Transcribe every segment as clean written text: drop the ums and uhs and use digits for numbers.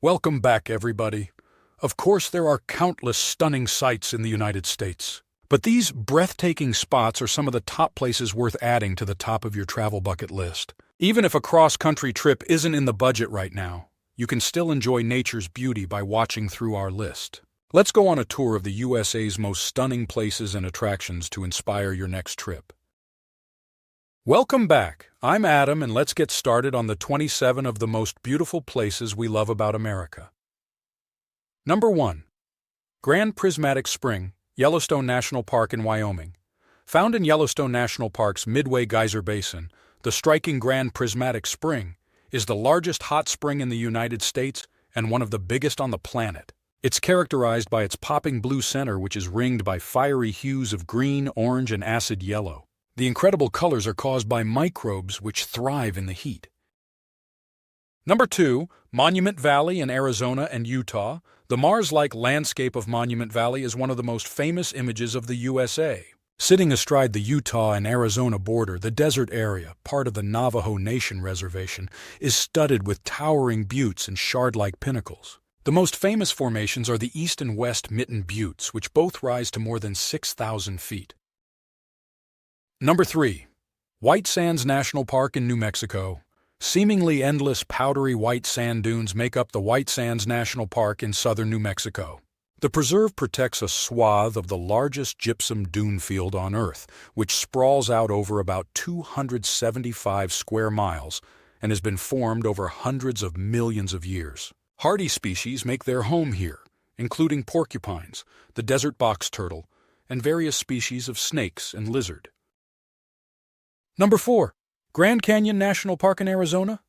Welcome back, everybody. Of course, there are countless stunning sights in the United States. But these breathtaking spots are some of the top places worth adding to the top of your travel bucket list. Even if a cross-country trip isn't in the budget right now, you can still enjoy nature's beauty by watching through our list. Let's go on a tour of the USA's most stunning places and attractions to inspire your next trip. Welcome back. I'm Adam, and let's get started on the 27 of the most beautiful places we love about America. Number 1. Grand Prismatic Spring, Yellowstone National Park in Wyoming. Found in Yellowstone National Park's Midway Geyser Basin, the striking Grand Prismatic Spring is the largest hot spring in the United States and one of the biggest on the planet. It's characterized by its popping blue center, which is ringed by fiery hues of green, orange, and acid yellow. The incredible colors are caused by microbes which thrive in the heat. Number 2. Monument Valley in Arizona and Utah. The Mars-like landscape of Monument Valley is one of the most famous images of the USA. Sitting astride the Utah and Arizona border, the desert area, part of the Navajo Nation Reservation, is studded with towering buttes and shard-like pinnacles. The most famous formations are the East and West Mitten Buttes, which both rise to more than 6,000 feet. Number 3. White Sands National Park in New Mexico. Seemingly endless powdery white sand dunes make up the White Sands National Park in southern New Mexico. The preserve protects a swath of the largest gypsum dune field on Earth, which sprawls out over about 275 square miles and has been formed over hundreds of millions of years. Hardy species make their home here, including porcupines, the desert box turtle, and various species of snakes and lizard. Number 4. Grand Canyon National Park in Arizona.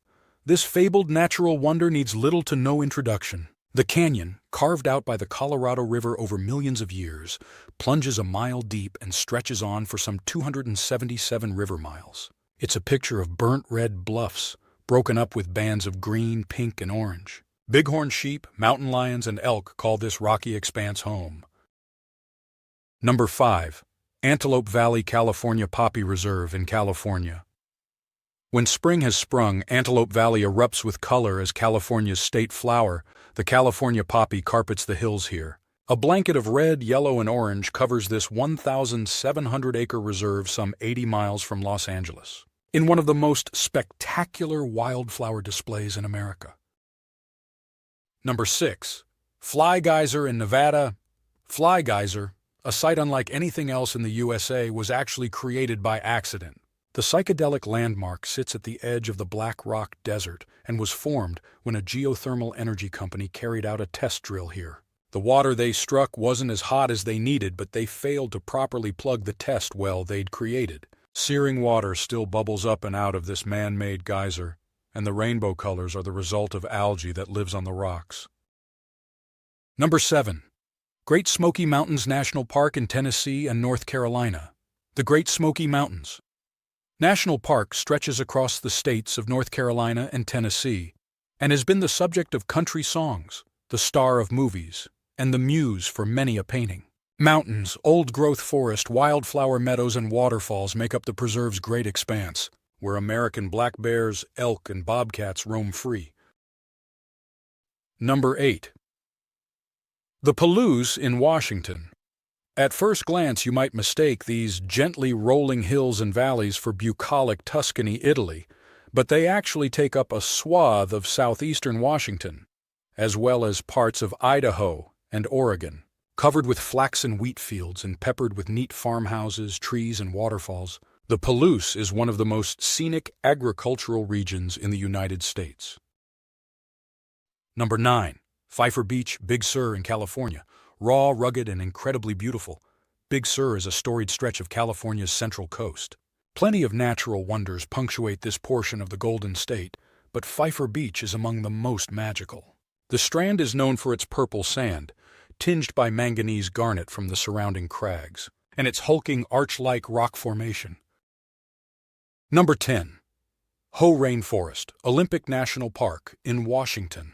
This fabled natural wonder needs little to no introduction. The canyon, carved out by the Colorado River over millions of years, plunges a mile deep and stretches on for some 277 river miles. It's a picture of burnt red bluffs, broken up with bands of green, pink, and orange. Bighorn sheep, mountain lions, and elk call this rocky expanse home. Number 5. Antelope Valley California Poppy Reserve in California. When spring has sprung, Antelope Valley erupts with color as California's state flower. The California poppy carpets the hills here. A blanket of red, yellow, and orange covers this 1,700-acre reserve some 80 miles from Los Angeles, in one of the most spectacular wildflower displays in America. Number 6. Fly Geyser in Nevada. Fly Geyser, a site unlike anything else in the USA, was actually created by accident. The psychedelic landmark sits at the edge of the Black Rock Desert and was formed when a geothermal energy company carried out a test drill here. The water they struck wasn't as hot as they needed, but they failed to properly plug the test well they'd created. Searing water still bubbles up and out of this man-made geyser, and the rainbow colors are the result of algae that lives on the rocks. Number 7. Great Smokey Mountains National Park in Tennessee and North Carolina. The Great Smokey Mountains National Park stretches across the states of North Carolina and Tennessee and has been the subject of country songs, the star of movies, and the muse for many a painting. Mountains, old-growth forest, wildflower meadows, and waterfalls make up the preserve's great expanse, where American black bears, elk, and bobcats roam free. Number 8. The Palouse in Washington. At first glance, you might mistake these gently rolling hills and valleys for bucolic Tuscany, Italy, but they actually take up a swath of southeastern Washington, as well as parts of Idaho and Oregon, covered with flaxen wheat fields and peppered with neat farmhouses, trees, and waterfalls. The Palouse is one of the most scenic agricultural regions in the United States. Number 9. Pfeiffer Beach, Big Sur in California. Raw, rugged, and incredibly beautiful, Big Sur is a storied stretch of California's central coast. Plenty of natural wonders punctuate this portion of the Golden State, but Pfeiffer Beach is among the most magical. The strand is known for its purple sand, tinged by manganese garnet from the surrounding crags, and its hulking arch-like rock formation. Number 10. Hoh Rainforest, Olympic National Park in Washington.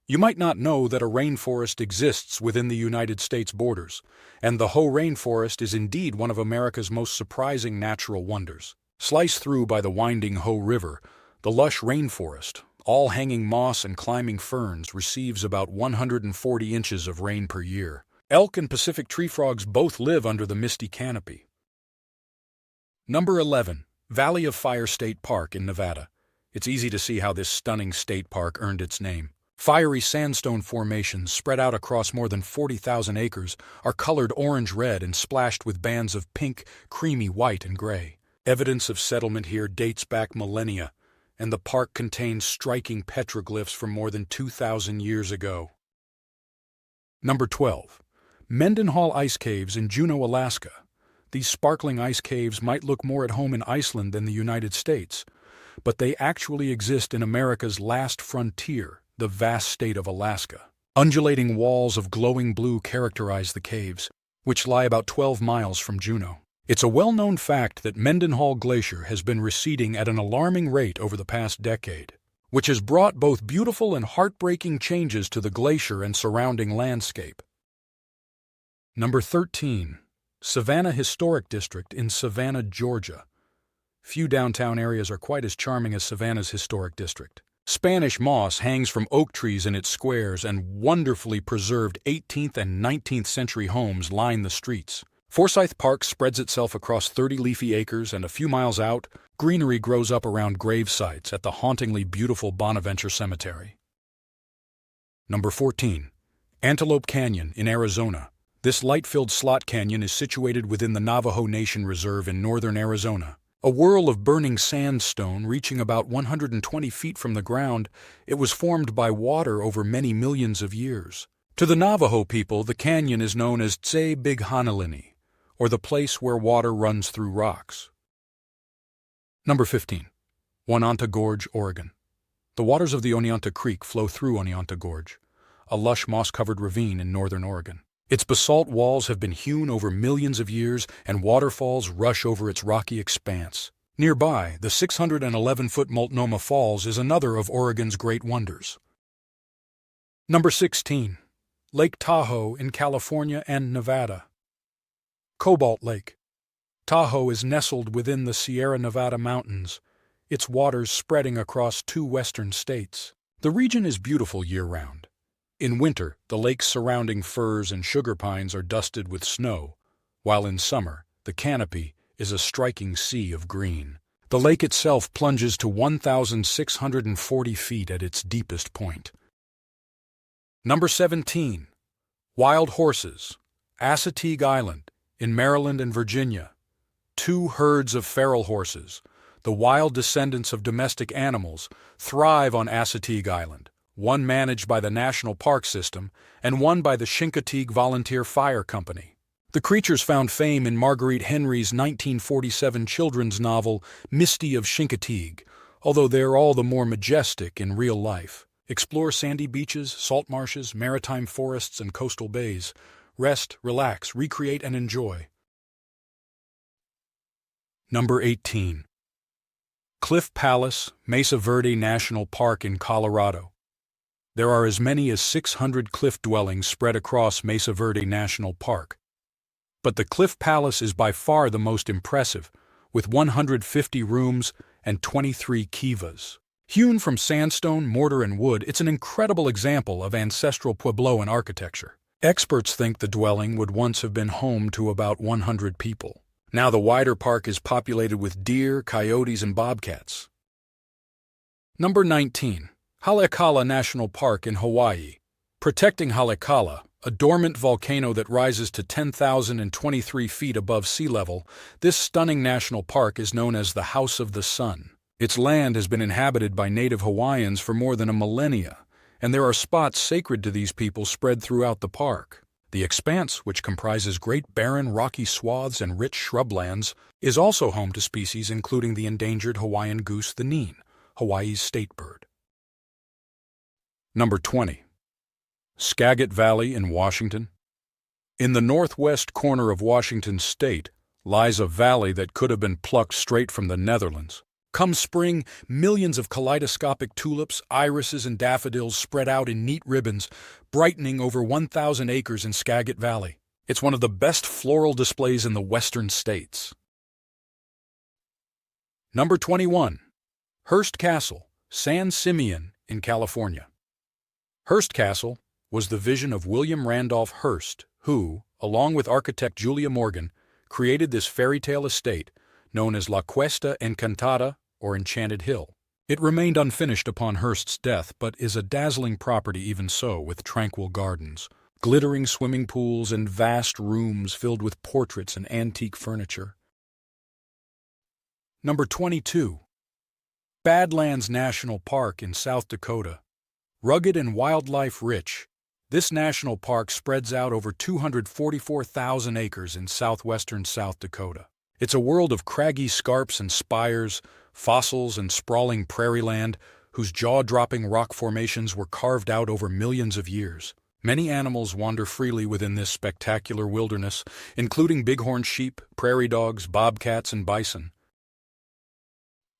You might not know that a rainforest exists within the United States borders, and the Hoh Rainforest is indeed one of America's most surprising natural wonders. Sliced through by the winding Hoh River, the lush rainforest, all hanging moss and climbing ferns, receives about 140 inches of rain per year. Elk and Pacific tree frogs both live under the misty canopy. Number 11. Valley of Fire State Park in Nevada. It's easy to see how this stunning state park earned its name. Fiery sandstone formations spread out across more than 40,000 acres are colored orange-red and splashed with bands of pink, creamy white, and gray. Evidence of settlement here dates back millennia, and the park contains striking petroglyphs from more than 2,000 years ago. Number 12. Mendenhall Ice Caves in Juneau, Alaska. These sparkling ice caves might look more at home in Iceland than the United States, but they actually exist in America's last frontier, the vast state of Alaska. Undulating walls of glowing blue characterize the caves, which lie about 12 miles from Juneau. It's a well-known fact that Mendenhall Glacier has been receding at an alarming rate over the past decade, which has brought both beautiful and heartbreaking changes to the glacier and surrounding landscape. Number 13. Savannah Historic District in Savannah, Georgia. Few downtown areas are quite as charming as Savannah's historic district. Spanish moss hangs from oak trees in its squares, and wonderfully preserved 18th and 19th century homes line the streets. Forsyth Park spreads itself across 30 leafy acres, and a few miles out, greenery grows up around grave sites at the hauntingly beautiful Bonaventure Cemetery. Number 14. Antelope Canyon in Arizona. This light-filled slot canyon is situated within the Navajo Nation Reserve in northern Arizona. A whirl of burning sandstone reaching about 120 feet from the ground, it was formed by water over many millions of years. To the Navajo people, the canyon is known as Tse Big Hanalini, or the place where water runs through rocks. Number 15. Oneonta Gorge, Oregon. The waters of the Oneonta Creek flow through Oneonta Gorge, a lush moss-covered ravine in northern Oregon. Its basalt walls have been hewn over millions of years, and waterfalls rush over its rocky expanse. Nearby, the 611-foot Multnomah Falls is another of Oregon's great wonders. Number 16. Lake Tahoe in California and Nevada. Cobalt Lake. Tahoe is nestled within the Sierra Nevada mountains, its waters spreading across 2 western states. The region is beautiful year-round. In winter, the lake's surrounding firs and sugar pines are dusted with snow, while in summer, the canopy is a striking sea of green. The lake itself plunges to 1,640 feet at its deepest point. Number 17. Wild Horses, Assateague Island, in Maryland and Virginia. 2 herds of feral horses, the wild descendants of domestic animals, thrive on Assateague Island, one managed by the National Park System and one by the Chincoteague Volunteer Fire Company. The creatures found fame in Marguerite Henry's 1947 children's novel Misty of Chincoteague, although they're all the more majestic in real life. Explore sandy beaches, salt marshes, maritime forests, and coastal bays. Rest, relax, recreate, and enjoy. Number 18. Cliff Palace, Mesa Verde National Park in Colorado. There are as many as 600 cliff dwellings spread across Mesa Verde National Park. But the Cliff Palace is by far the most impressive, with 150 rooms and 23 kivas. Hewn from sandstone, mortar, and wood, it's an incredible example of ancestral Puebloan architecture. Experts think the dwelling would once have been home to about 100 people. Now the wider park is populated with deer, coyotes, and bobcats. Number 19. Haleakala National Park in Hawaii. Protecting Haleakala, a dormant volcano that rises to 10,023 feet above sea level, this stunning national park is known as the House of the Sun. Its land has been inhabited by native Hawaiians for more than a millennia, and there are spots sacred to these people spread throughout the park. The expanse, which comprises great barren rocky swaths and rich shrublands, is also home to species including the endangered Hawaiian goose, the neen, Hawaii's state bird. Number 20. Skagit Valley in Washington. In the northwest corner of Washington state lies a valley that could have been plucked straight from the Netherlands. Come spring, millions of kaleidoscopic tulips, irises, and daffodils spread out in neat ribbons, brightening over 1,000 acres in Skagit Valley. It's one of the best floral displays in the western states. Number 21. Hearst Castle, San Simeon, in California. Hearst Castle was the vision of William Randolph Hearst, who, along with architect Julia Morgan, created this fairy tale estate known as La Cuesta Encantada, or Enchanted Hill. It remained unfinished upon Hearst's death, but is a dazzling property even so, with tranquil gardens, glittering swimming pools, and vast rooms filled with portraits and antique furniture. Number 22. Badlands National Park in South Dakota. Rugged and wildlife-rich, this national park spreads out over 244,000 acres in southwestern South Dakota. It's a world of craggy scarps and spires, fossils and sprawling prairie land, whose jaw-dropping rock formations were carved out over millions of years. Many animals wander freely within this spectacular wilderness, including bighorn sheep, prairie dogs, bobcats, and bison.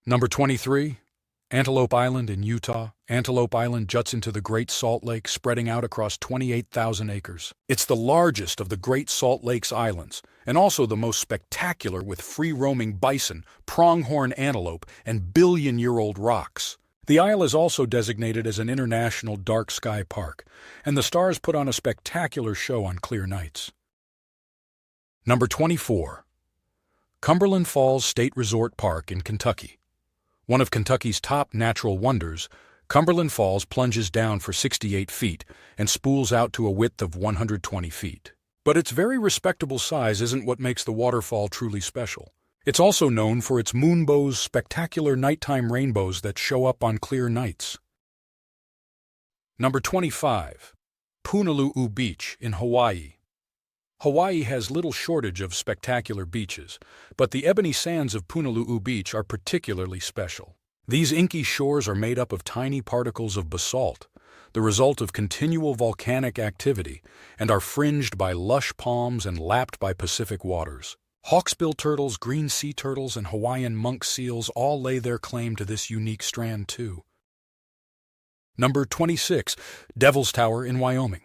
Number 23. Antelope Island in Utah. Antelope Island juts into the Great Salt Lake, spreading out across 28,000 acres. It's the largest of the Great Salt Lake's islands, and also the most spectacular, with free-roaming bison, pronghorn antelope, and billion-year-old rocks. The isle is also designated as an international dark sky park, and the stars put on a spectacular show on clear nights. Number 24. Cumberland Falls State Resort Park in Kentucky. One of Kentucky's top natural wonders, Cumberland Falls plunges down for 68 feet and spools out to a width of 120 feet. But its very respectable size isn't what makes the waterfall truly special. It's also known for its moonbows, spectacular nighttime rainbows that show up on clear nights. Number 25. Punaluu Beach in Hawaii. Hawaii has little shortage of spectacular beaches, but the ebony sands of Punaluu Beach are particularly special. These inky shores are made up of tiny particles of basalt, the result of continual volcanic activity, and are fringed by lush palms and lapped by Pacific waters. Hawksbill turtles, green sea turtles, and Hawaiian monk seals all lay their claim to this unique strand too. Number 26. Devil's Tower in Wyoming.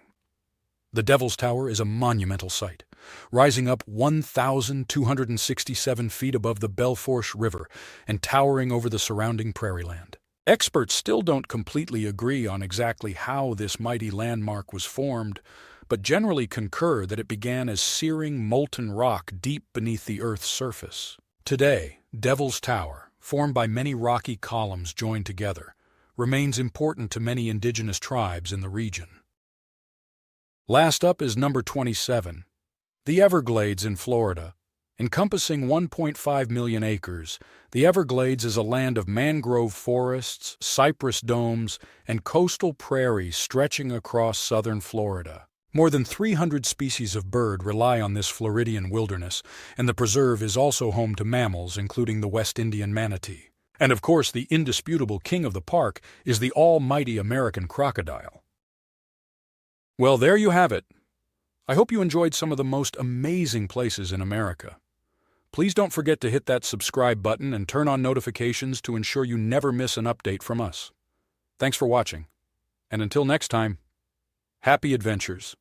The Devil's Tower is a monumental sight, rising up 1,267 feet above the Belfourche River and towering over the surrounding prairie land. Experts still don't completely agree on exactly how this mighty landmark was formed, but generally concur that it began as searing molten rock deep beneath the Earth's surface. Today, Devil's Tower, formed by many rocky columns joined together, remains important to many indigenous tribes in the region. Last up is number 27, the Everglades in Florida. Encompassing 1.5 million acres, the Everglades is a land of mangrove forests, cypress domes, and coastal prairies stretching across southern Florida. More than 300 species of bird rely on this Floridian wilderness, and the preserve is also home to mammals, including the West Indian manatee. And of course, the indisputable king of the park is the almighty American crocodile. Well, there you have it. I hope you enjoyed some of the most amazing places in America. Please don't forget to hit that subscribe button and turn on notifications to ensure you never miss an update from us. Thanks for watching, and until next time, happy adventures.